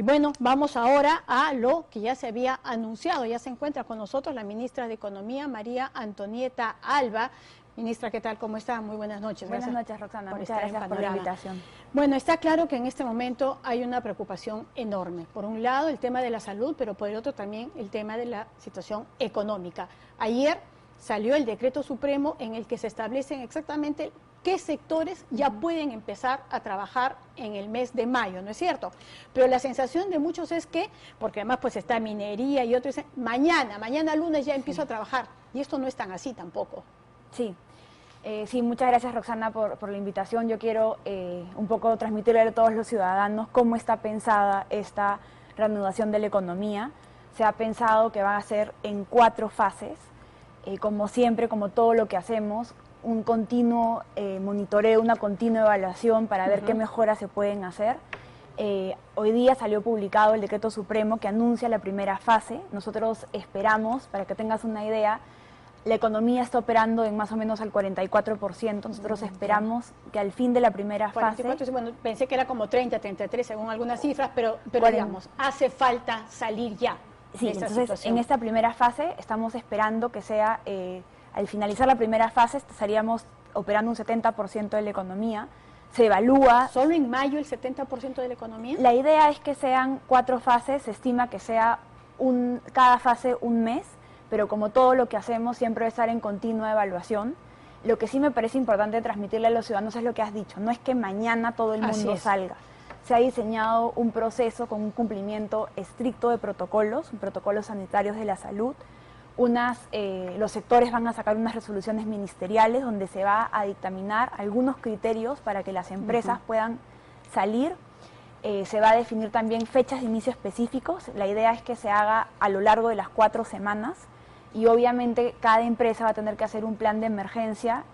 Y bueno, vamos ahora a lo que ya se había anunciado. Ya se encuentra con nosotros la ministra de Economía, María Antonieta Alba. Ministra, ¿qué tal? ¿Cómo está? Muy buenas noches. Buenas noches, Roxana. Muchas gracias por la invitación. Bueno, está claro que en este momento hay una preocupación enorme. Por un lado, el tema de la salud, pero por el otro también el tema de la situación económica. Ayer salió el decreto supremo en el que se establecen exactamente qué sectores ya pueden empezar a trabajar en el mes de mayo, ¿no es cierto? Pero la sensación de muchos es que, porque además pues está minería y otros dicen, mañana lunes ya empiezo a trabajar, y esto no es tan así tampoco. Sí, sí, muchas gracias, Roxana, por la invitación. Yo quiero un poco transmitirle a todos los ciudadanos cómo está pensada esta reanudación de la economía. Se ha pensado que va a ser en 4 fases, como siempre, como todo lo que hacemos, un continuo monitoreo, una continua evaluación para ver qué mejoras se pueden hacer. Hoy día salió publicado el decreto supremo que anuncia la primera fase. Nosotros esperamos, para que tengas una idea, la economía está operando en más o menos al 44%. Nosotros esperamos que al fin de la primera 44, fase... Bueno, pensé que era como 30, 33 según algunas cifras, pero digamos, hace falta salir ya. Sí, entonces en esta primera fase estamos esperando que sea, al finalizar la primera fase estaríamos operando un 70% de la economía. Se evalúa... ¿Solo en mayo el 70% de la economía? La idea es que sean 4 fases, se estima que sea cada fase un mes, pero como todo lo que hacemos siempre debe estar en continua evaluación. Lo que sí me parece importante transmitirle a los ciudadanos es lo que has dicho, no es que mañana todo el mundo salga. Se ha diseñado un proceso con un cumplimiento estricto de protocolos sanitarios de la salud. Los sectores van a sacar unas resoluciones ministeriales donde se va a dictaminar algunos criterios para que las empresas puedan salir. Se va a definir también fechas de inicio específicos. La idea es que se haga a lo largo de las 4 semanas y obviamente cada empresa va a tener que hacer un plan de emergencia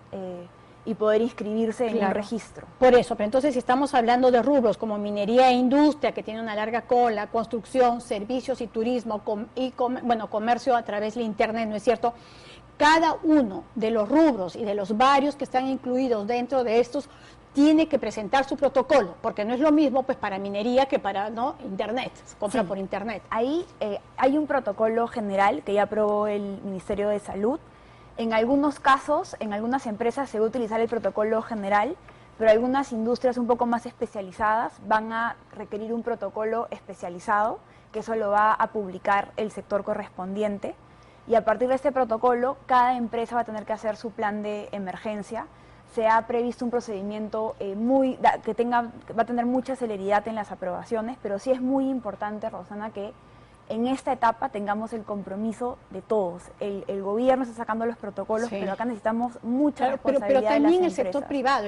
y poder inscribirse en un registro. Por eso, pero entonces si estamos hablando de rubros como minería e industria, que tiene una larga cola, construcción, servicios y turismo, comercio a través de internet, ¿no es cierto? Cada uno de los rubros y de los varios que están incluidos dentro de estos tiene que presentar su protocolo, porque no es lo mismo pues para minería que para internet, se compra por internet. Ahí hay un protocolo general que ya aprobó el Ministerio de Salud. En algunos casos, en algunas empresas se va a utilizar el protocolo general, pero algunas industrias un poco más especializadas van a requerir un protocolo especializado, que eso lo va a publicar el sector correspondiente. Y a partir de este protocolo, cada empresa va a tener que hacer su plan de emergencia. Se ha previsto un procedimiento va a tener mucha celeridad en las aprobaciones, pero sí es muy importante, Rosana, que en esta etapa tengamos el compromiso de todos. El gobierno está sacando los protocolos, pero acá necesitamos mucha responsabilidad pero también de las el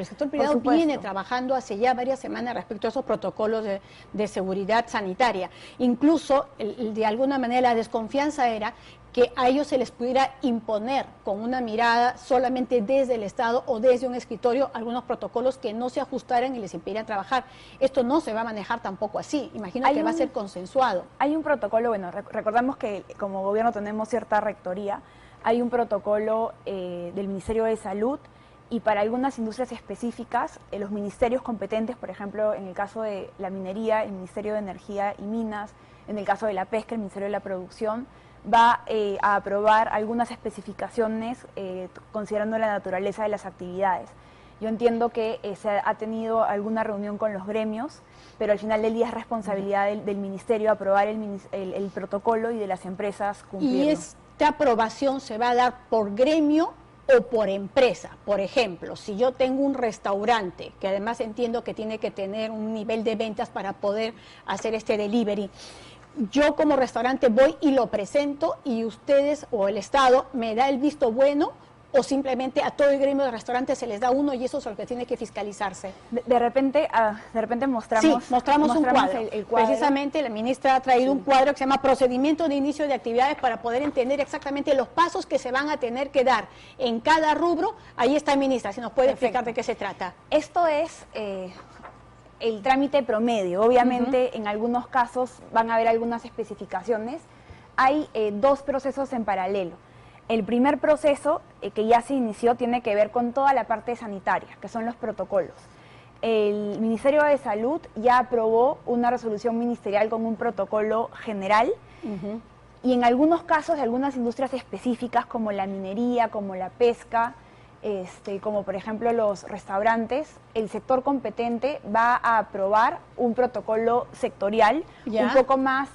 sector privado viene trabajando hace ya varias semanas respecto a esos protocolos de seguridad sanitaria. Incluso, de alguna manera, la desconfianza era que a ellos se les pudiera imponer con una mirada solamente desde el Estado o desde un escritorio algunos protocolos que no se ajustaran y les impidieran trabajar. Esto no se va a manejar tampoco así, imagino que va a ser consensuado. Hay un protocolo, bueno, recordamos que como gobierno tenemos cierta rectoría, hay un protocolo del Ministerio de Salud y para algunas industrias específicas, los ministerios competentes, por ejemplo, en el caso de la minería, el Ministerio de Energía y Minas, en el caso de la pesca, el Ministerio de la Producción, va a aprobar algunas especificaciones considerando la naturaleza de las actividades. Yo entiendo que se ha tenido alguna reunión con los gremios, pero al final del día es responsabilidad del ministerio aprobar el protocolo y de las empresas cumplirlo. ¿Y esta aprobación se va a dar por gremio o por empresa? Por ejemplo, si yo tengo un restaurante, que además entiendo que tiene que tener un nivel de ventas para poder hacer este delivery, yo como restaurante voy y lo presento y ustedes o el Estado me da el visto bueno o simplemente a todo el gremio de restaurantes se les da uno y eso es lo que tiene que fiscalizarse. De repente mostramos, sí, mostramos un cuadro. El cuadro. Precisamente la ministra ha traído un cuadro que se llama Procedimiento de Inicio de Actividades para poder entender exactamente los pasos que se van a tener que dar en cada rubro. Ahí está, ministra, si nos puede explicar de qué se trata. Esto es el trámite promedio. Obviamente en algunos casos van a haber algunas especificaciones. Hay 2 procesos en paralelo. El primer proceso que ya se inició tiene que ver con toda la parte sanitaria, que son los protocolos. el Ministerio de Salud ya aprobó una resolución ministerial con un protocolo general. Y en algunos casos de algunas industrias específicas como la minería, como la pesca, como por ejemplo los restaurantes, el sector competente va a aprobar un protocolo sectorial un poco más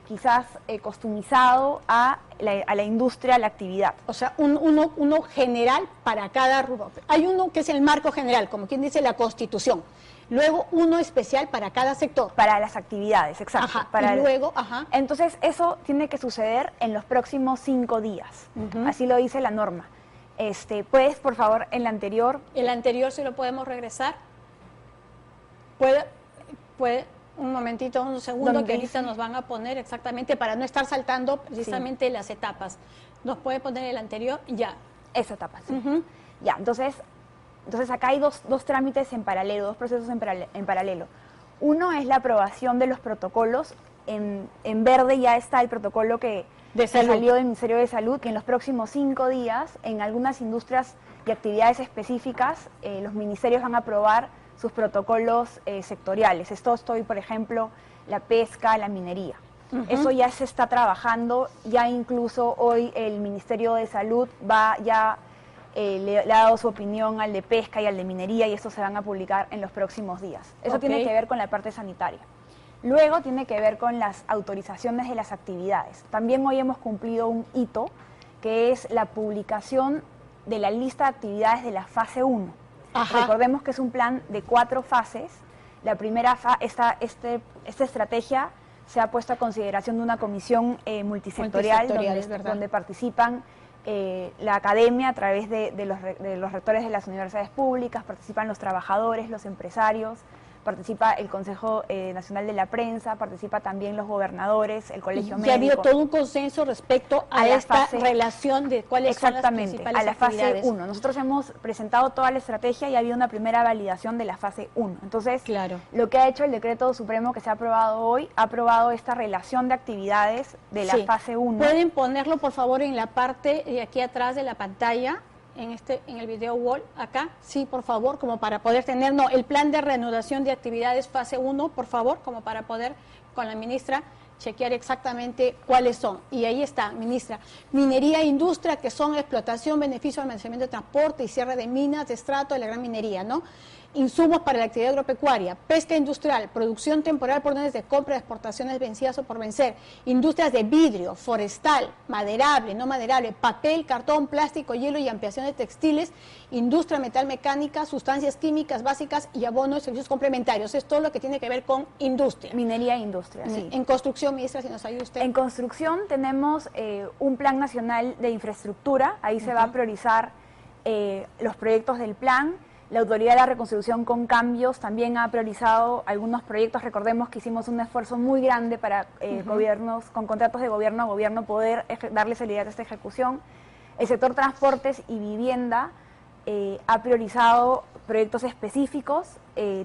quizás customizado a la industria, a la actividad. O sea, uno general para cada rubro. Hay uno que es el marco general, como quien dice la Constitución. Luego uno especial para cada sector. Para las actividades, exacto. Ajá, para y luego, Entonces eso tiene que suceder en los próximos 5 días. Así lo dice la norma. ¿Puedes, por favor, el anterior? El anterior, si lo podemos regresar. Puede, un momentito, un segundo, que ahorita nos van a poner exactamente, para no estar saltando precisamente las etapas. ¿Nos puede poner el anterior? Ya. Esa etapa, sí. Ya, entonces acá hay dos trámites en paralelo, dos procesos en paralelo. Uno es la aprobación de los protocolos. En verde ya está el protocolo que salió del Ministerio de Salud, que en los próximos 5 días, en algunas industrias y actividades específicas, los ministerios van a aprobar sus protocolos sectoriales. Por ejemplo, la pesca, la minería. Eso ya se está trabajando, ya incluso hoy el Ministerio de Salud le ha dado su opinión al de pesca y al de minería, y estos se van a publicar en los próximos días. Eso tiene que ver con la parte sanitaria. Luego tiene que ver con las autorizaciones de las actividades. También hoy hemos cumplido un hito, que es la publicación de la lista de actividades de la fase 1. Recordemos que es un plan de 4 fases. La primera esta estrategia se ha puesto a consideración de una comisión multisectorial donde participan la academia a través de los rectores de las universidades públicas, participan los trabajadores, los empresarios, participa el Consejo Nacional de la Prensa, participa también los gobernadores, el Colegio Médico. Y ha habido todo un consenso respecto a esta relación de cuáles son las principales a la fase actividades. 1. Nosotros hemos presentado toda la estrategia y ha habido una primera validación de la fase 1. Entonces, lo que ha hecho el Decreto Supremo que se ha aprobado hoy, ha aprobado esta relación de actividades de la fase 1. ¿Pueden ponerlo, por favor, en la parte de aquí atrás de la pantalla? En el video wall, acá, sí, por favor, como para poder tener, el plan de reanudación de actividades fase 1, por favor, como para poder con la ministra chequear exactamente cuáles son. Y ahí está, ministra, minería e industria, que son explotación, beneficio, almacenamiento de transporte y cierre de minas, de estrato de la gran minería, ¿no? Insumos para la actividad agropecuaria, pesca industrial, producción temporal por órdenes de compra, exportaciones vencidas o por vencer, industrias de vidrio, forestal, maderable, no maderable, papel, cartón, plástico, hielo y ampliación de textiles, industria metal mecánica, sustancias químicas básicas y abonos y servicios complementarios. Es todo lo que tiene que ver con industria. Minería e industria, sí. En construcción, ministra, si nos ayuda usted. En construcción tenemos un plan nacional de infraestructura, ahí se va a priorizar los proyectos del plan. La Autoridad de la Reconstrucción con Cambios también ha priorizado algunos proyectos. Recordemos que hicimos un esfuerzo muy grande para gobiernos, con contratos de gobierno a gobierno, poder darle celeridad a esta ejecución. El sector transportes y vivienda ha priorizado proyectos específicos,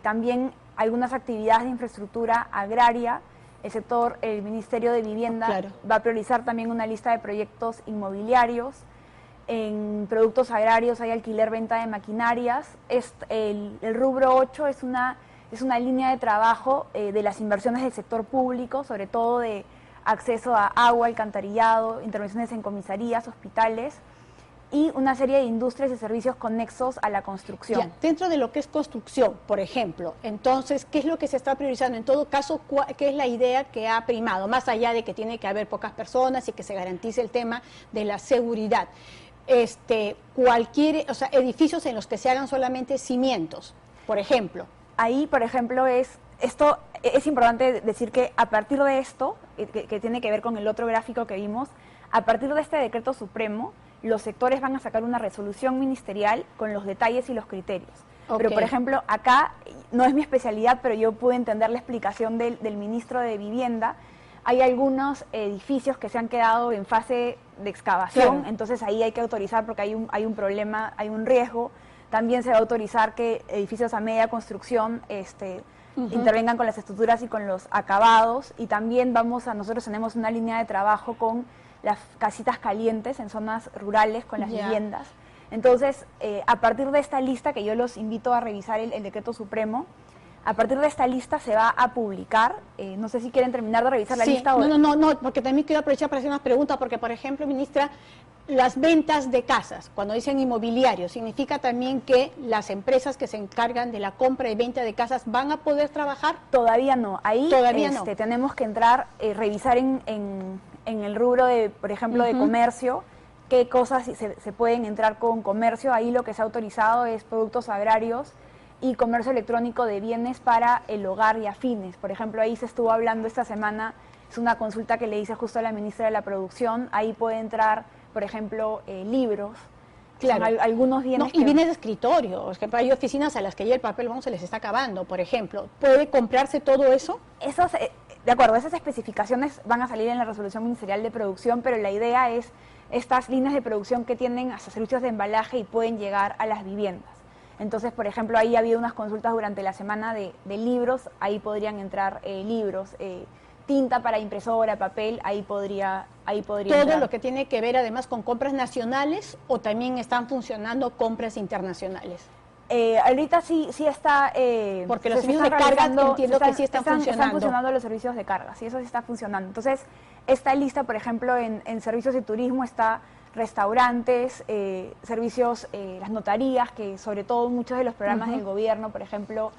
también algunas actividades de infraestructura agraria. El Ministerio de Vivienda va a priorizar también una lista de proyectos inmobiliarios. En productos agrarios hay alquiler, venta de maquinarias. El rubro 8 es una línea de trabajo de las inversiones del sector público, sobre todo de acceso a agua, alcantarillado, intervenciones en comisarías, hospitales y una serie de industrias y servicios conexos a la construcción. Ya, dentro de lo que es construcción, por ejemplo, entonces, ¿qué es lo que se está priorizando? En todo caso, ¿qué es la idea que ha primado? Más allá de que tiene que haber pocas personas y que se garantice el tema de la seguridad. Edificios en los que se hagan solamente cimientos, por ejemplo. Ahí, por ejemplo, es importante decir que a partir de esto, que tiene que ver con el otro gráfico que vimos, a partir de este decreto supremo, los sectores van a sacar una resolución ministerial con los detalles y los criterios. Pero, por ejemplo, acá, no es mi especialidad, pero yo pude entender la explicación del ministro de Vivienda. Hay algunos edificios que se han quedado en fase de excavación, entonces ahí hay que autorizar porque hay un problema, hay un riesgo. También se va a autorizar que edificios a media construcción intervengan con las estructuras y con los acabados. Y también nosotros tenemos una línea de trabajo con las casitas calientes en zonas rurales, con las viviendas. Entonces, a partir de esta lista, que yo los invito a revisar el decreto supremo, a partir de esta lista se va a publicar, no sé si quieren terminar de revisar la lista. No, porque también quiero aprovechar para hacer unas preguntas, porque por ejemplo, ministra, las ventas de casas, cuando dicen inmobiliario, ¿significa también que las empresas que se encargan de la compra y venta de casas van a poder trabajar? Todavía no, ahí todavía no. Tenemos que entrar, revisar en el rubro de, por ejemplo, de comercio, qué cosas se pueden entrar con comercio. Ahí lo que se ha autorizado es productos agrarios y comercio electrónico de bienes para el hogar y afines. Por ejemplo, ahí se estuvo hablando esta semana, es una consulta que le hice justo a la ministra de la Producción, ahí puede entrar, por ejemplo, libros, claro, algunos bienes. Y bienes de escritorio, por ejemplo, hay oficinas a las que ya el papel se les está acabando, por ejemplo. ¿Puede comprarse todo eso? De acuerdo, esas especificaciones van a salir en la resolución ministerial de producción, pero la idea es estas líneas de producción que tienen hasta servicios de embalaje y pueden llegar a las viviendas. Entonces, por ejemplo, ahí ha habido unas consultas durante la semana de libros, ahí podrían entrar libros, tinta para impresora, papel, ahí podría todo entrar. Lo que tiene que ver además con compras nacionales, o también están funcionando compras internacionales. Ahorita sí está... porque los servicios de carga entiendo que sí están funcionando. Están funcionando los servicios de carga, sí, eso sí está funcionando. Entonces, esta lista, por ejemplo, en servicios de turismo está restaurantes, servicios, las notarías, que sobre todo muchos de los programas del gobierno, por ejemplo,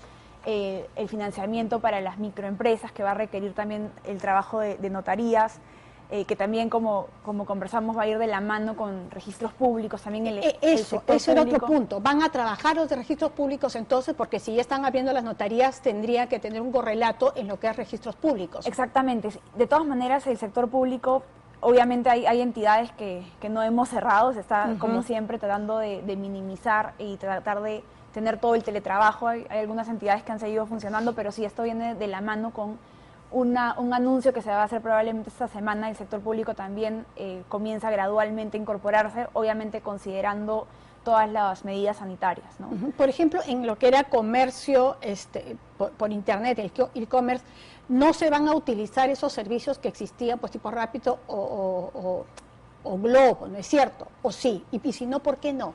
el financiamiento para las microempresas, que va a requerir también el trabajo de notarías, que también, como conversamos, va a ir de la mano con registros públicos, también eso era otro punto. Van a trabajar los de registros públicos entonces, porque si ya están abriendo las notarías, tendría que tener un correlato en lo que es registros públicos. Exactamente. De todas maneras, el sector público, obviamente hay entidades que no hemos cerrado, se está, como siempre, tratando de minimizar y tratar de tener todo el teletrabajo. Hay algunas entidades que han seguido funcionando, pero sí, esto viene de la mano con un anuncio que se va a hacer probablemente esta semana. El sector público también comienza gradualmente a incorporarse, obviamente considerando todas las medidas sanitarias, ¿no? Por ejemplo, en lo que era comercio por internet, el e-commerce, no se van a utilizar esos servicios que existían, pues tipo Rápido o Globo, ¿no es cierto? ¿O sí? Y si no, ¿por qué no?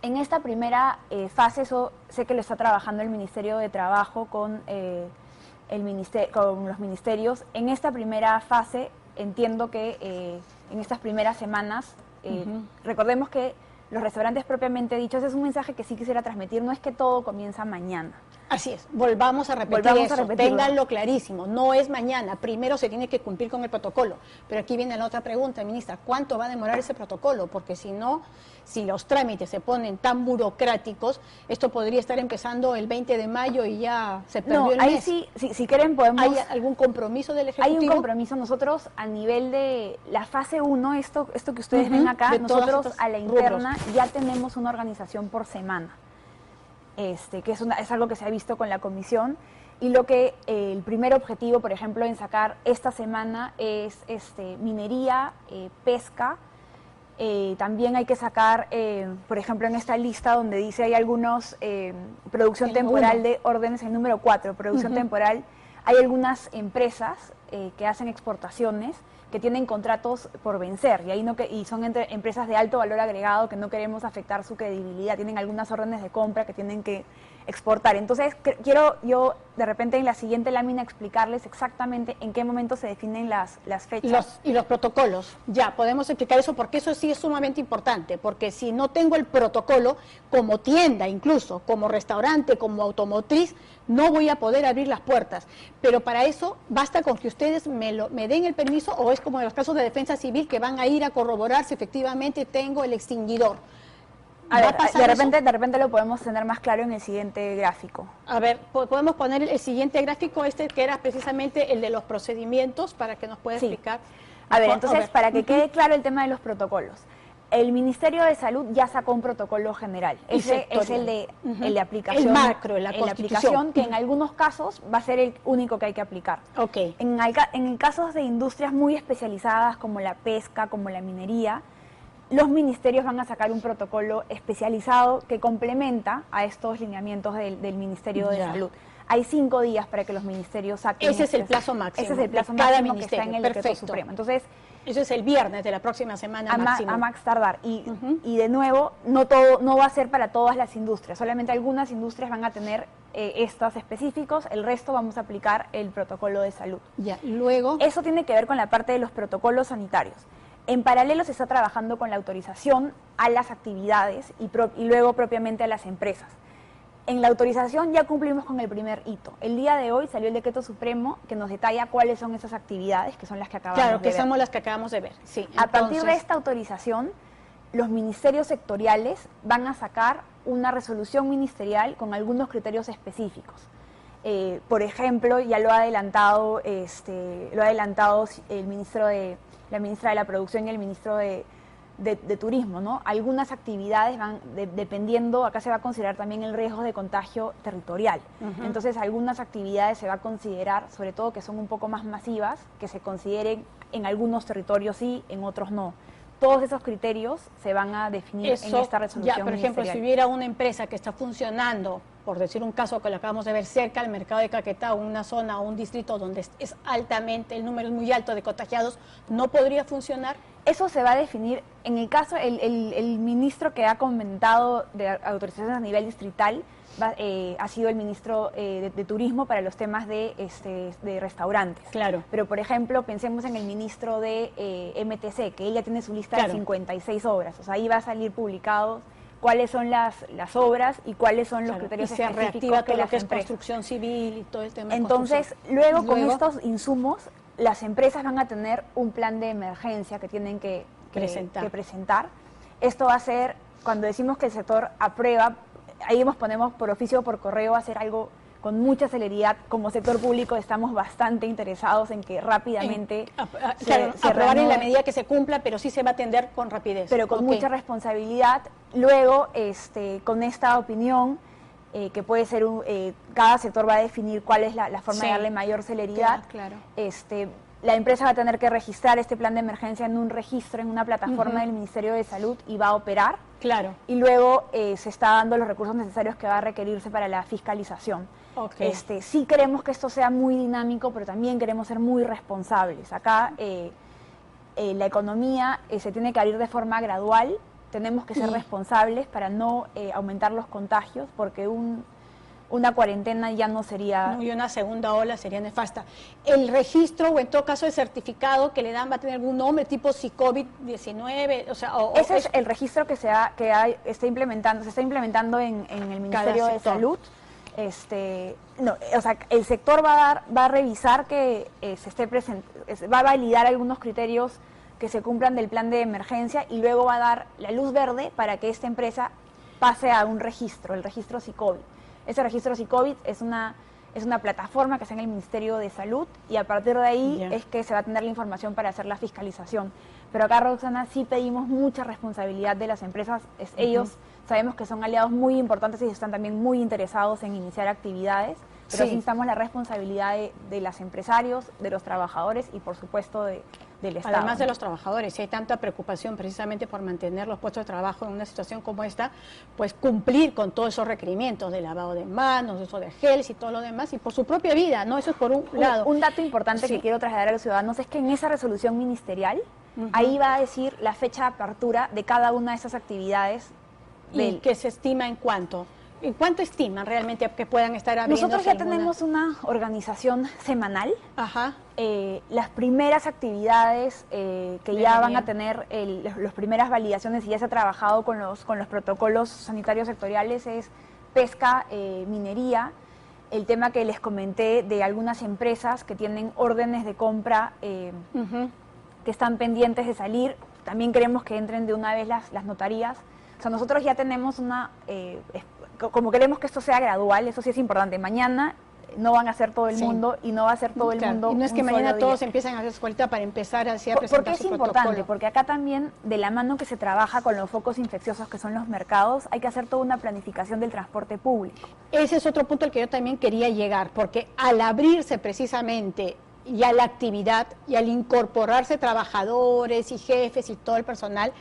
En esta primera fase, eso sé que lo está trabajando el Ministerio de Trabajo con los ministerios. En esta primera fase, entiendo que en estas primeras semanas, recordemos que los restaurantes propiamente dichos, es un mensaje que sí quisiera transmitir, no es que todo comienza mañana. Así es, volvamos a repetir eso, ténganlo clarísimo, no es mañana, primero se tiene que cumplir con el protocolo, pero aquí viene la otra pregunta, ministra, ¿cuánto va a demorar ese protocolo? Porque si no, si los trámites se ponen tan burocráticos, esto podría estar empezando el 20 de mayo y ya se perdió el mes. Ahí sí, si quieren podemos... ¿Hay algún compromiso del Ejecutivo? Hay un compromiso, nosotros a nivel de la fase 1, esto que ustedes ven acá, nosotros a la interna ya tenemos una organización por semana. Que es algo que se ha visto con la comisión, y lo que el primer objetivo, por ejemplo, en sacar esta semana es minería, pesca. También hay que sacar, por ejemplo, en esta lista donde dice hay algunos, producción temporal de órdenes, el número 4, producción temporal, hay algunas empresas que hacen exportaciones, que tienen contratos por vencer, y ahí y son empresas de alto valor agregado que no queremos afectar su credibilidad, tienen algunas órdenes de compra que tienen que exportar. Entonces, quiero yo de repente en la siguiente lámina explicarles exactamente en qué momento se definen las fechas. Y los protocolos, ya, podemos explicar eso, porque eso sí es sumamente importante, porque si no tengo el protocolo, como tienda incluso, como restaurante, como automotriz, no voy a poder abrir las puertas. Pero para eso basta con que ustedes me den el permiso, o es como en los casos de defensa civil, que van a ir a corroborar si efectivamente tengo el extinguidor. A ver, de repente lo podemos tener más claro en el siguiente gráfico. A ver, podemos poner el siguiente gráfico, que era precisamente el de los procedimientos, para que nos pueda explicar. A ver, entonces, para que quede claro el tema de los protocolos. El Ministerio de Salud ya sacó un protocolo general. Ese es el de aplicación. El macro, la aplicación, que en algunos casos va a ser el único que hay que aplicar. Okay. En casos de industrias muy especializadas como la pesca, como la minería, los ministerios van a sacar un protocolo especializado que complementa a estos lineamientos del Ministerio de Salud. hay 5 días para que los ministerios saquen. Ese es el plazo máximo. Ese es el plazo de cada máximo que está en el Perfecto. decreto supremo. Entonces, eso es el viernes de la próxima semana máximo. A max tardar. Y de nuevo, no va a ser para todas las industrias. Solamente algunas industrias van a tener estos específicos. El resto vamos a aplicar el protocolo de salud. Ya, luego. Eso tiene que ver con la parte de los protocolos sanitarios. En paralelo se está trabajando con la autorización a las actividades y luego propiamente a las empresas. En la autorización ya cumplimos con el primer hito. El día de hoy salió el decreto supremo que nos detalla cuáles son esas actividades, que son las que acabamos de ver. Claro, que somos las que acabamos de ver. Sí, a partir de esta autorización, los ministerios sectoriales van a sacar una resolución ministerial con algunos criterios específicos. Por ejemplo, ya lo ha adelantado el ministro la ministra de la Producción y el ministro de Turismo, ¿no? Algunas actividades van, dependiendo, acá se va a considerar también el riesgo de contagio territorial. Entonces, algunas actividades se va a considerar, sobre todo que son un poco más masivas, que se consideren en algunos territorios sí, en otros no. Todos esos criterios se van a definir en esta resolución ya, por ejemplo, si hubiera una empresa que está funcionando, por decir un caso que lo acabamos de ver, cerca del mercado de Caquetá, una zona o un distrito donde es altamente, el número es muy alto de contagiados, ¿no podría funcionar? Eso se va a definir, en el caso, el ministro que ha comentado de autorizaciones a nivel distrital ha sido el ministro de Turismo para los temas de restaurantes. Claro. Pero, por ejemplo, pensemos en el ministro de MTC, que ella tiene su lista de 56 obras. O sea, ahí va a salir publicado cuáles son las obras y cuáles son los criterios específicos que las empresas. Construcción civil y todo el tema. Entonces, luego con estos insumos, las empresas van a tener un plan de emergencia que tienen que presentar. Esto va a ser, cuando decimos que el sector aprueba, ahí nos ponemos por oficio o por correo a hacer algo con mucha celeridad. Como sector público estamos bastante interesados en que rápidamente se aprobar en la medida que se cumpla, pero sí se va a atender con rapidez. Pero con mucha responsabilidad. Luego, con esta opinión, que puede ser cada sector va a definir cuál es la forma de darle mayor celeridad. Claro. La empresa va a tener que registrar este plan de emergencia en un registro, en una plataforma del Ministerio de Salud y va a operar. Claro. Y luego se está dando los recursos necesarios que va a requerirse para la fiscalización. Okay. Sí queremos que esto sea muy dinámico, pero también queremos ser muy responsables. Acá la economía se tiene que abrir de forma gradual, tenemos que ser responsables para no aumentar los contagios, porque una cuarentena ya no sería... No, y una segunda ola sería nefasta. El registro, o en todo caso el certificado que le dan, va a tener algún nombre tipo si COVID-19, o sea... Ese es el registro que se está implementando en el Ministerio de Salud. El sector va a revisar que se esté presente, va a validar algunos criterios que se cumplan del plan de emergencia y luego va a dar la luz verde para que esta empresa pase a un registro, el registro SICOVID. Ese registro SICOVID es una plataforma que está en el Ministerio de Salud y a partir de ahí es que se va a tener la información para hacer la fiscalización. Pero acá, Roxana, sí pedimos mucha responsabilidad de las empresas. Ellos sabemos que son aliados muy importantes y están también muy interesados en iniciar actividades, pero sí necesitamos la responsabilidad de los empresarios, de los trabajadores y, por supuesto, del Estado. Además de los trabajadores, si hay tanta preocupación precisamente por mantener los puestos de trabajo en una situación como esta, pues cumplir con todos esos requerimientos de lavado de manos, de uso de gel y todo lo demás, y por su propia vida, ¿no? Eso es por un lado. Un dato importante que quiero trasladar a los ciudadanos es que en esa resolución ministerial, ahí va a decir la fecha de apertura de cada una de esas actividades. ¿Y que se estima en cuánto? ¿En cuánto estiman realmente que puedan estar abriendo? Nosotros ya tenemos una organización semanal. Ajá. Las primeras actividades que ya van a tener las primeras validaciones y ya se ha trabajado con los protocolos sanitarios sectoriales es pesca, minería, el tema que les comenté de algunas empresas que tienen órdenes de compra que están pendientes de salir. También queremos que entren de una vez las notarías. O sea, nosotros ya tenemos como queremos que esto sea gradual, eso sí es importante. Mañana no van a ser todo el mundo y no va a ser todo el mundo. Y no es que mañana todos empiezan a hacer su vuelta para empezar así a presentar porque es su importante, protocolo. porque acá también, de la mano que se trabaja con los focos infecciosos que son los mercados, hay que hacer toda una planificación del transporte público. Ese es otro punto al que yo también quería llegar, porque al abrirse precisamente ya la actividad y al incorporarse trabajadores y jefes y todo el personal,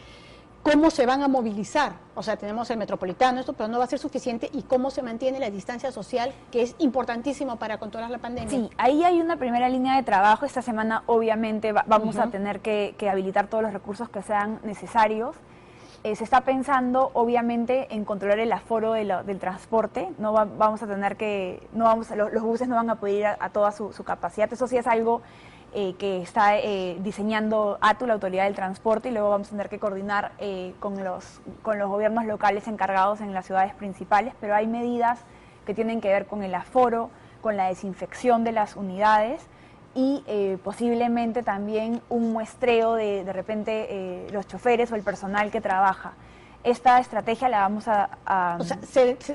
¿cómo se van a movilizar? O sea, tenemos el metropolitano, esto, pero no va a ser suficiente. ¿Y cómo se mantiene la distancia social, que es importantísimo para controlar la pandemia? Sí, ahí hay una primera línea de trabajo. Esta semana, obviamente, vamos a tener que habilitar todos los recursos que sean necesarios. Se está pensando, obviamente, en controlar el aforo del transporte. No vamos a tener que, los buses no van a poder ir a toda su capacidad. Eso sí es algo que está diseñando ATU, la Autoridad del Transporte, y luego vamos a tener que coordinar con los gobiernos locales encargados en las ciudades principales, pero hay medidas que tienen que ver con el aforo, con la desinfección de las unidades y posiblemente también un muestreo de repente los choferes o el personal que trabaja. Esta estrategia la vamos a... O sea,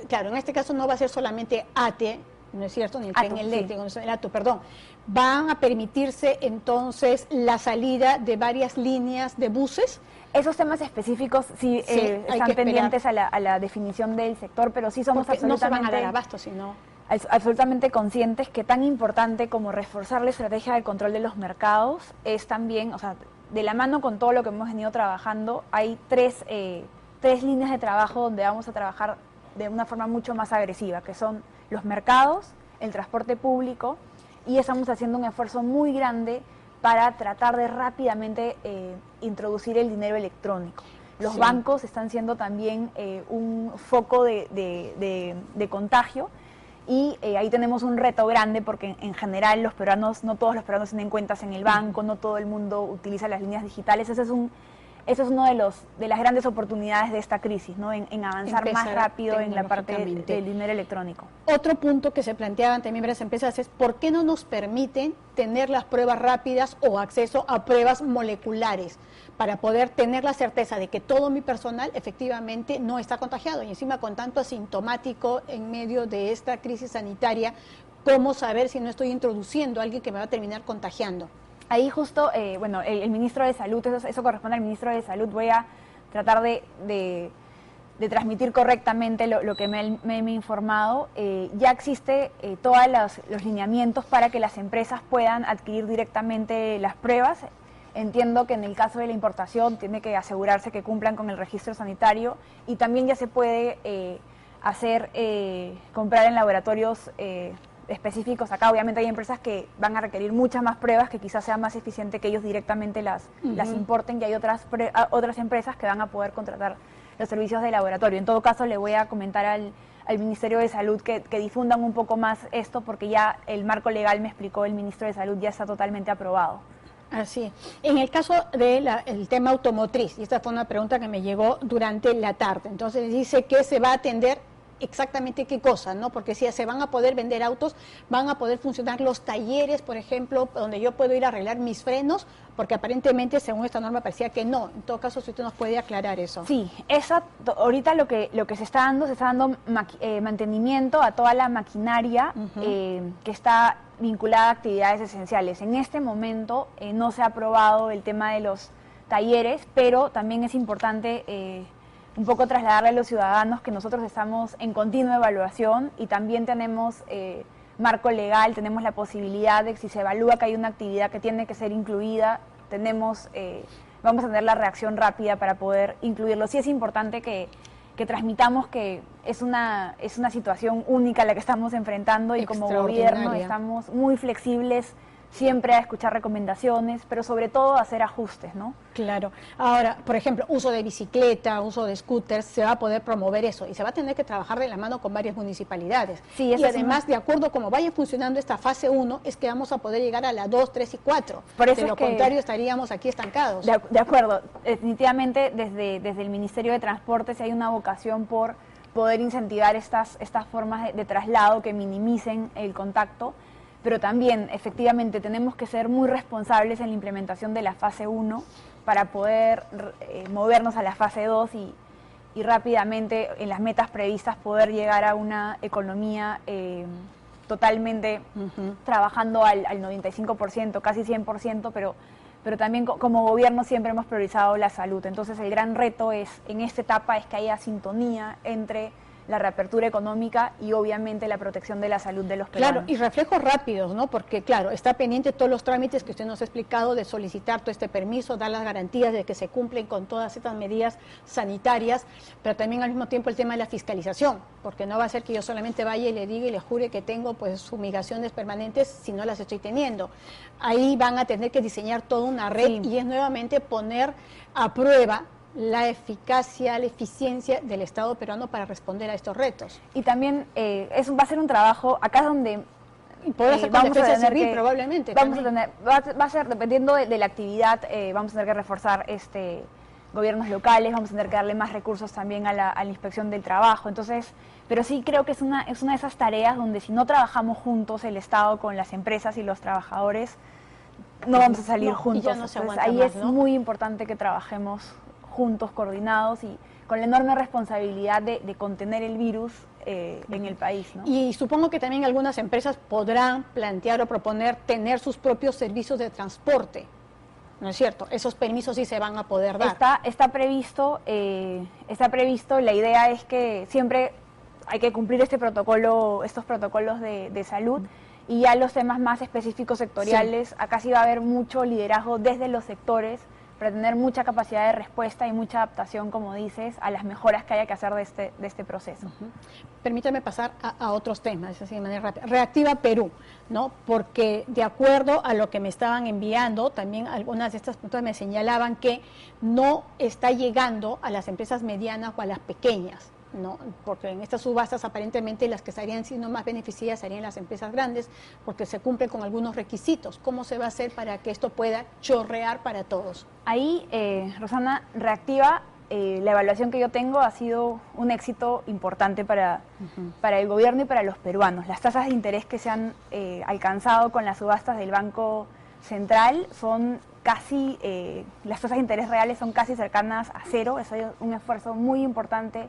claro, en este caso no va a ser solamente ATE, ¿no es cierto? Ni el tren eléctrico, sí. El ATU, perdón. ¿Van a permitirse entonces la salida de varias líneas de buses? Esos temas específicos sí, están pendientes a la definición del sector, pero sí somos absolutamente... no se van a dar abasto, sino... absolutamente conscientes que tan importante como reforzar la estrategia de control de los mercados es también, o sea, de la mano con todo lo que hemos venido trabajando, hay tres líneas de trabajo donde vamos a trabajar de una forma mucho más agresiva, que son los mercados, el transporte público, y estamos haciendo un esfuerzo muy grande para tratar de rápidamente introducir el dinero electrónico. Los bancos están siendo también un foco de contagio, y ahí tenemos un reto grande porque en general los peruanos, no todos los peruanos tienen cuentas en el banco, no todo el mundo utiliza las líneas digitales. Ese es uno de las grandes oportunidades de esta crisis, ¿no? En avanzar más rápido en la parte del dinero electrónico. Otro punto que se planteaban también varias empresas es ¿por qué no nos permiten tener las pruebas rápidas o acceso a pruebas moleculares para poder tener la certeza de que todo mi personal efectivamente no está contagiado? Y encima con tanto asintomático en medio de esta crisis sanitaria, ¿cómo saber si no estoy introduciendo a alguien que me va a terminar contagiando? Ahí justo, bueno, el ministro de Salud, eso corresponde al ministro de Salud. Voy a tratar de transmitir correctamente lo que me he informado. Ya existe todos los lineamientos para que las empresas puedan adquirir directamente las pruebas. Entiendo que en el caso de la importación tiene que asegurarse que cumplan con el registro sanitario, y también ya se puede comprar en laboratorios específicos. Acá obviamente hay empresas que van a requerir muchas más pruebas, que quizás sea más eficiente que ellos directamente las importen, y hay otras empresas que van a poder contratar los servicios de laboratorio. En todo caso, le voy a comentar al Ministerio de Salud que difundan un poco más esto, porque ya el marco legal, me explicó el Ministro de Salud, ya está totalmente aprobado. Así. En el caso del tema automotriz, y esta fue una pregunta que me llegó durante la tarde, entonces dice que se va a atender exactamente qué cosa, ¿no? Porque si se van a poder vender autos, van a poder funcionar los talleres, por ejemplo, donde yo puedo ir a arreglar mis frenos, porque aparentemente, según esta norma, parecía que no. En todo caso, si usted nos puede aclarar eso. Sí, ahorita lo que se está dando mantenimiento a toda la maquinaria que está vinculada a actividades esenciales. En este momento no se ha aprobado el tema de los talleres, pero también es importante un poco trasladarle a los ciudadanos que nosotros estamos en continua evaluación, y también tenemos marco legal, tenemos la posibilidad de que si se evalúa que hay una actividad que tiene que ser incluida, vamos a tener la reacción rápida para poder incluirlo. Sí es importante que transmitamos que es una situación única la que estamos enfrentando, y como gobierno estamos muy flexibles siempre a escuchar recomendaciones, pero sobre todo a hacer ajustes, ¿no? Claro. Ahora, por ejemplo, uso de bicicleta, uso de scooters, se va a poder promover eso, y se va a tener que trabajar de la mano con varias municipalidades. Sí, y además, de acuerdo a cómo vaya funcionando esta fase 1, es que vamos a poder llegar a la 2, 3 y 4. Por eso de lo contrario, estaríamos aquí estancados. De acuerdo. Definitivamente, desde el Ministerio de Transporte, si hay una vocación por poder incentivar estas formas de traslado que minimicen el contacto, pero también, efectivamente, tenemos que ser muy responsables en la implementación de la fase 1 para poder movernos a la fase 2 y rápidamente, en las metas previstas, poder llegar a una economía totalmente trabajando al 95%, casi 100%, pero también como gobierno siempre hemos priorizado la salud. Entonces el gran reto en esta etapa es que haya sintonía entre la reapertura económica y obviamente la protección de la salud de los peruanos. Claro, y reflejos rápidos, ¿no? Porque, claro, está pendiente todos los trámites que usted nos ha explicado de solicitar todo este permiso, dar las garantías de que se cumplen con todas estas medidas sanitarias, pero también al mismo tiempo el tema de la fiscalización, porque no va a ser que yo solamente vaya y le diga y le jure que tengo pues fumigaciones permanentes si no las estoy teniendo. Ahí van a tener que diseñar toda una red y es nuevamente poner a prueba la eficacia, la eficiencia del Estado peruano para responder a estos retos. Y también va a ser un trabajo, acá es donde vamos a tener que, probablemente. Va a ser, dependiendo de la actividad, vamos a tener que reforzar gobiernos locales, vamos a tener que darle más recursos también a la inspección del trabajo. Entonces, pero sí creo que es una de esas tareas donde si no trabajamos juntos el Estado con las empresas y los trabajadores, no vamos a salir juntos. Ya no se aguanta ahí más, es muy importante que trabajemos juntos, coordinados y con la enorme responsabilidad de contener el virus en el país, ¿no? Y supongo que también algunas empresas podrán plantear o proponer tener sus propios servicios de transporte, ¿no es cierto? Esos permisos sí se van a poder dar. Está previsto, la idea es que siempre hay que cumplir estos protocolos de salud y ya los temas más específicos sectoriales, acá sí va a haber mucho liderazgo desde los sectores, para tener mucha capacidad de respuesta y mucha adaptación, como dices, a las mejoras que haya que hacer de este proceso. Permítame pasar a otros temas, así de manera rápida. Reactiva Perú, ¿no? Porque de acuerdo a lo que me estaban enviando, también algunas de estas puntos me señalaban que no está llegando a las empresas medianas o a las pequeñas, ¿no? Porque en estas subastas aparentemente las que estarían siendo más beneficiadas serían las empresas grandes porque se cumplen con algunos requisitos. ¿Cómo se va a hacer para que esto pueda chorrear para todos? Ahí, Rosana, Reactiva, la evaluación que yo tengo ha sido un éxito importante para el gobierno y para los peruanos. Las tasas de interés que se han alcanzado con las subastas del Banco Central son casi, las tasas de interés reales son casi cercanas a cero. Es un esfuerzo muy importante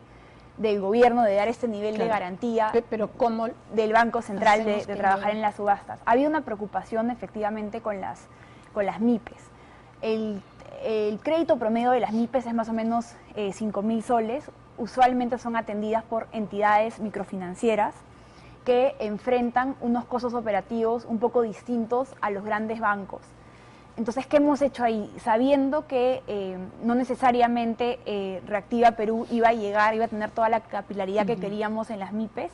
del gobierno de dar este nivel de garantía, pero ¿cómo del Banco Central de trabajar en las subastas? Había una preocupación efectivamente con las MIPES. El crédito promedio de las MIPES es más o menos 5.000 soles, usualmente son atendidas por entidades microfinancieras que enfrentan unos costos operativos un poco distintos a los grandes bancos. Entonces, ¿qué hemos hecho ahí? Sabiendo que no necesariamente Reactiva Perú iba a tener toda la capilaridad que queríamos en las MIPES,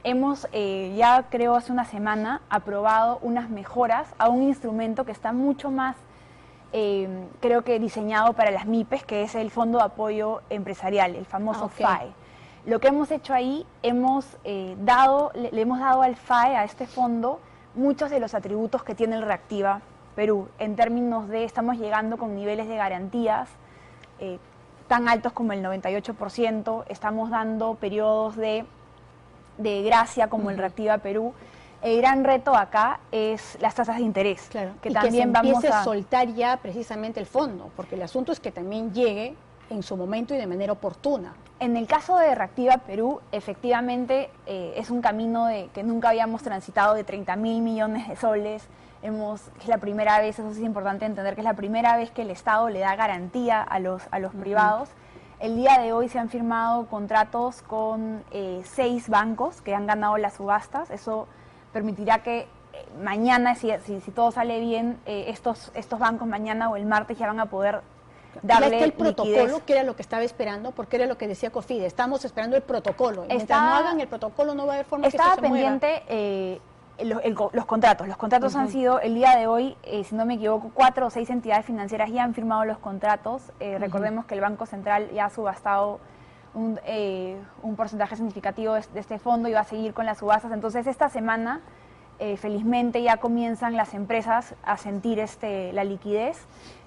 hemos ya creo hace una semana aprobado unas mejoras a un instrumento que está mucho más, creo que diseñado para las MIPES, que es el Fondo de Apoyo Empresarial, el famoso FAE. Lo que hemos hecho ahí, le hemos dado al FAE, a este fondo, muchos de los atributos que tiene el Reactiva Perú, en términos de estamos llegando con niveles de garantías tan altos como el 98%, estamos dando periodos de gracia como el Reactiva Perú. El gran reto acá es las tasas de interés, que también vamos a soltar ya precisamente el fondo, porque el asunto es que también llegue en su momento y de manera oportuna. En el caso de Reactiva Perú, efectivamente es un camino que nunca habíamos transitado de 30.000 millones de soles. Es la primera vez, eso sí es importante entender, que es la primera vez que el Estado le da garantía a los privados. El día de hoy se han firmado contratos con 6 bancos que han ganado las subastas. Eso permitirá que mañana, si todo sale bien, estos bancos mañana o el martes ya van a poder darle ya está el protocolo, que era lo que estaba esperando, porque era lo que decía COFIDE. Estamos esperando el protocolo. Mientras no hagan el protocolo no va a haber forma que esto se mueva. Estaba pendiente los contratos. Los contratos han sido, el día de hoy, si no me equivoco, 4 o 6 entidades financieras ya han firmado los contratos. Recordemos que el Banco Central ya ha subastado un porcentaje significativo de este fondo y va a seguir con las subastas. Entonces, esta semana, felizmente, ya comienzan las empresas a sentir la liquidez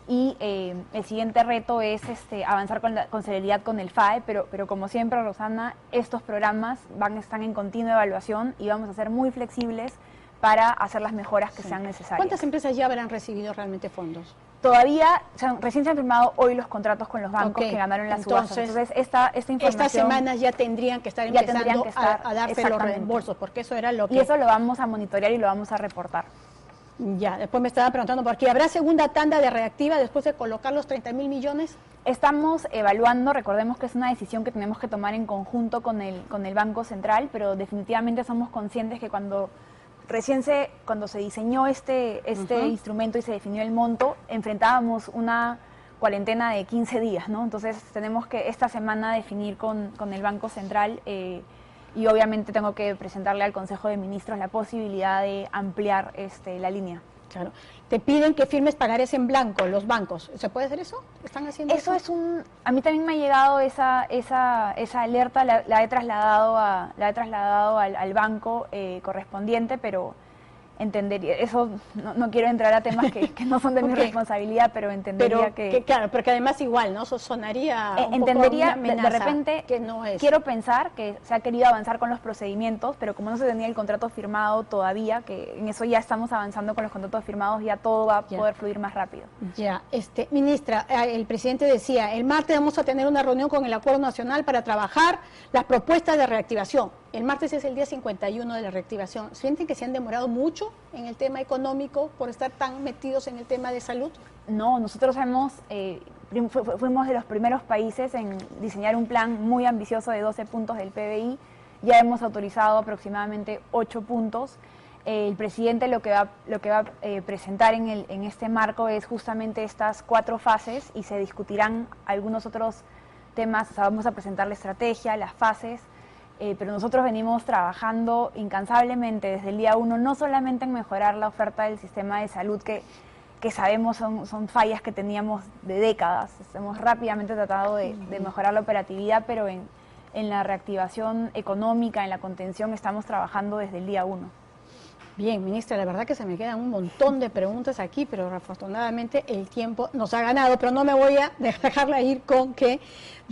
y el siguiente reto es avanzar con celeridad con el FAE, pero como siempre, Rosana, estos programas están en continua evaluación y vamos a ser muy flexibles para hacer las mejoras que sean necesarias. ¿Cuántas empresas ya habrán recibido realmente fondos? Todavía, recién se han firmado hoy los contratos con los bancos que ganaron las subastas. Entonces, esta información... Estas semanas ya tendrían que estar empezando a darse los reembolsos, porque eso era lo que... Y eso lo vamos a monitorear y lo vamos a reportar. Ya, después me estaba preguntando por aquí, ¿habrá segunda tanda de reactiva después de colocar los 30.000 millones? Estamos evaluando, recordemos que es una decisión que tenemos que tomar en conjunto con el Banco Central, pero definitivamente somos conscientes que cuando se diseñó este instrumento y se definió el monto, enfrentábamos una cuarentena de 15 días, ¿no? Entonces tenemos que esta semana definir con el Banco Central y obviamente tengo que presentarle al Consejo de Ministros la posibilidad de ampliar la línea. Claro. Te piden que firmes pagarés en blanco los bancos. ¿Se puede hacer eso? ¿Están haciendo eso? A mí también me ha llegado esa alerta, la he trasladado al banco correspondiente, pero entendería, eso no quiero entrar a temas que no son de mi responsabilidad, pero entendería claro, porque además igual, ¿no? Eso sonaría entendería, un poco una amenaza, de repente, que no es. Quiero pensar que se ha querido avanzar con los procedimientos, pero como no se tenía el contrato firmado todavía, que en eso ya estamos avanzando con los contratos firmados, ya todo va a poder fluir más rápido. Ya, ministra, el presidente decía, el martes vamos a tener una reunión con el Acuerdo Nacional para trabajar las propuestas de reactivación. El martes es el día 51 de la reactivación. ¿Sienten que se han demorado mucho en el tema económico por estar tan metidos en el tema de salud? No, nosotros fuimos de los primeros países en diseñar un plan muy ambicioso de 12 puntos del PBI. Ya hemos autorizado aproximadamente 8 puntos. El presidente lo que va a presentar en este marco es justamente estas 4 fases y se discutirán algunos otros temas. O sea, vamos a presentar la estrategia, las fases. Pero nosotros venimos trabajando incansablemente desde el día 1, no solamente en mejorar la oferta del sistema de salud, que sabemos son fallas que teníamos de décadas. Hemos rápidamente tratado de mejorar la operatividad, pero en la reactivación económica, en la contención, estamos trabajando desde el día 1. Bien, ministra, la verdad que se me quedan un montón de preguntas aquí, pero afortunadamente el tiempo nos ha ganado, pero no me voy a dejarla ir con que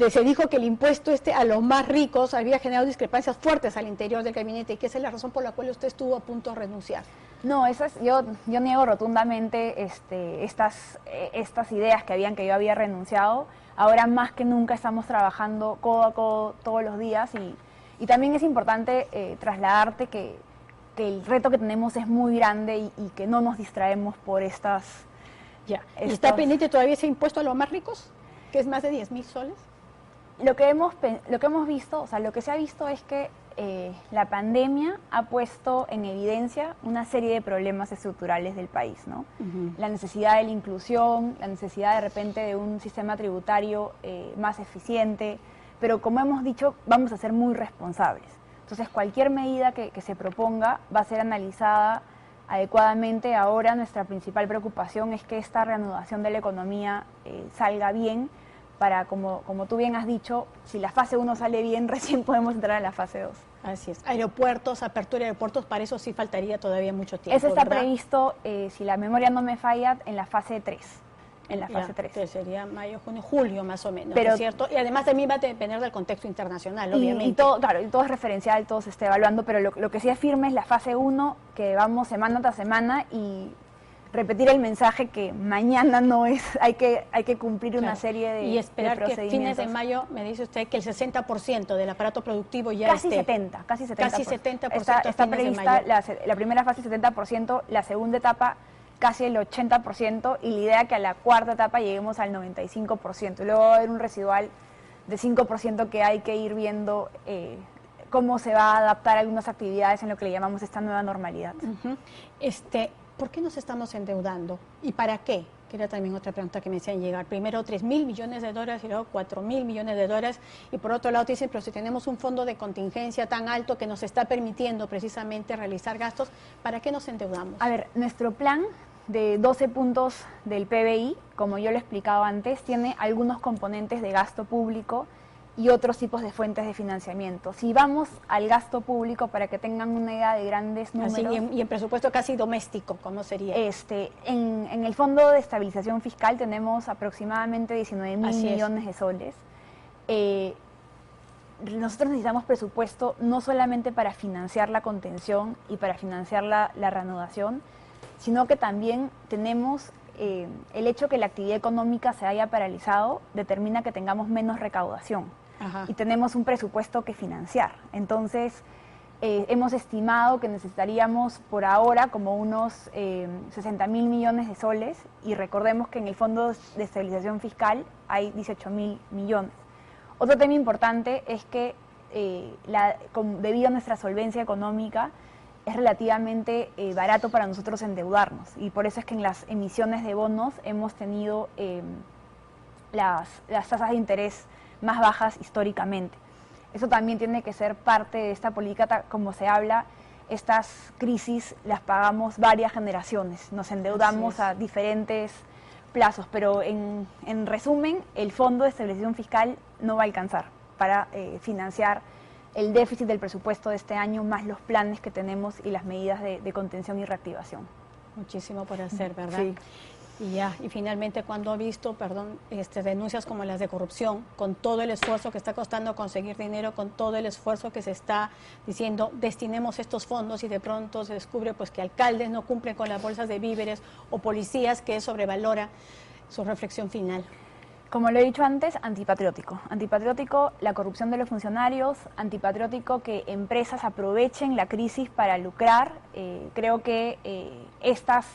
se dijo que el impuesto a los más ricos había generado discrepancias fuertes al interior del gabinete y que esa es la razón por la cual usted estuvo a punto de renunciar. No, yo niego rotundamente estas ideas que yo había renunciado. Ahora más que nunca estamos trabajando codo a codo todos los días y también es importante trasladarte que el reto que tenemos es muy grande y que no nos distraemos por estas... Ya. ¿Está pendiente todavía ese impuesto a los más ricos, que es más de 10.000 soles? Lo que hemos visto, o sea, lo que se ha visto es que la pandemia ha puesto en evidencia una serie de problemas estructurales del país, ¿no? La necesidad de la inclusión, la necesidad de repente de un sistema tributario más eficiente, pero como hemos dicho, vamos a ser muy responsables. Entonces, cualquier medida que se proponga va a ser analizada adecuadamente. Ahora nuestra principal preocupación es que esta reanudación de la economía salga bien para, como tú bien has dicho, si la fase 1 sale bien, recién podemos entrar a la fase 2. Así es. Aeropuertos, apertura de aeropuertos, para eso sí faltaría todavía mucho tiempo. Eso está ¿verdad? Previsto, si la memoria no me falla, en la fase 3. En la fase 3. Que sería mayo, junio, julio más o menos, pero, ¿no es cierto? Y además también va a depender del contexto internacional, obviamente. Y todo, claro, y todo es referencial, todo se está evaluando, pero lo que sí es firme es la fase 1, que vamos semana tras semana y repetir el mensaje que mañana no es, hay que cumplir una serie de y esperar de que fines de mayo, me dice usted, que el 60% del aparato productivo ya casi 70%. Casi 70% está prevista la primera fase 70%, la segunda etapa casi el 80% y la idea es que a la cuarta etapa lleguemos al 95%. Luego va a haber un residual de 5% que hay que ir viendo cómo se va a adaptar a algunas actividades en lo que le llamamos esta nueva normalidad. ¿Por qué nos estamos endeudando? ¿Y para qué? Que era también otra pregunta que me hacían llegar. Primero 3.000 millones de dólares y luego 4.000 millones de dólares. Y por otro lado te dicen, pero si tenemos un fondo de contingencia tan alto que nos está permitiendo precisamente realizar gastos, ¿para qué nos endeudamos? A ver, nuestro plan de 12 puntos del PBI, como yo lo he explicado antes, tiene algunos componentes de gasto público y otros tipos de fuentes de financiamiento. Si vamos al gasto público, para que tengan una idea de grandes números... Así, y en presupuesto casi doméstico, ¿cómo sería? En el Fondo de Estabilización Fiscal tenemos aproximadamente 19.000 millones de soles. Nosotros necesitamos presupuesto no solamente para financiar la contención y para financiar la reanudación, sino que también tenemos... el hecho que la actividad económica se haya paralizado determina que tengamos menos recaudación. Ajá. Y tenemos un presupuesto que financiar. Entonces, hemos estimado que necesitaríamos por ahora como unos 60.000 millones de soles, y recordemos que en el Fondo de Estabilización Fiscal hay 18.000 millones. Otro tema importante es que debido a nuestra solvencia económica, es relativamente barato para nosotros endeudarnos, y por eso es que en las emisiones de bonos hemos tenido las tasas de interés más bajas históricamente. Eso también tiene que ser parte de esta política. Como se habla, estas crisis las pagamos varias generaciones, nos endeudamos a diferentes plazos, pero en resumen, el Fondo de Estabilización Fiscal no va a alcanzar para financiar el déficit del presupuesto de este año, más los planes que tenemos y las medidas de contención y reactivación. Muchísimo por hacer, ¿verdad? Sí. Y finalmente, cuando ha visto, denuncias como las de corrupción, con todo el esfuerzo que está costando conseguir dinero, con todo el esfuerzo que se está diciendo, destinemos estos fondos, y de pronto se descubre pues que alcaldes no cumplen con las bolsas de víveres, o policías, que sobrevalora, su reflexión final. Como lo he dicho antes, antipatriótico. Antipatriótico la corrupción de los funcionarios, antipatriótico que empresas aprovechen la crisis para lucrar. Creo que estas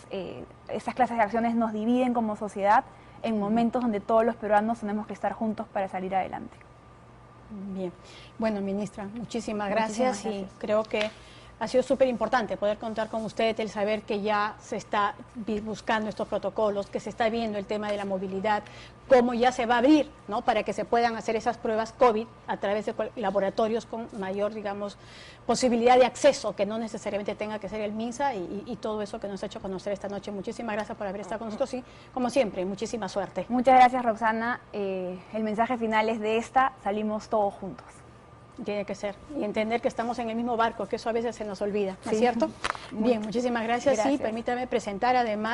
clases de acciones nos dividen como sociedad en momentos donde todos los peruanos tenemos que estar juntos para salir adelante. Bien. Bueno, ministra, muchísimas gracias. Y creo que ha sido súper importante poder contar con usted, el saber que ya se está buscando estos protocolos, que se está viendo el tema de la movilidad, cómo ya se va a abrir, ¿no?, para que se puedan hacer esas pruebas COVID a través de laboratorios con mayor, digamos, posibilidad de acceso, que no necesariamente tenga que ser el MINSA, y todo eso que nos ha hecho conocer esta noche. Muchísimas gracias por haber estado con nosotros, y como siempre, muchísima suerte. Muchas gracias, Roxana. El mensaje final es de salimos todos juntos. Tiene que ser, y entender que estamos en el mismo barco, que eso a veces se nos olvida, ¿no es cierto? Bien, muchísimas gracias. Sí, permítame presentar además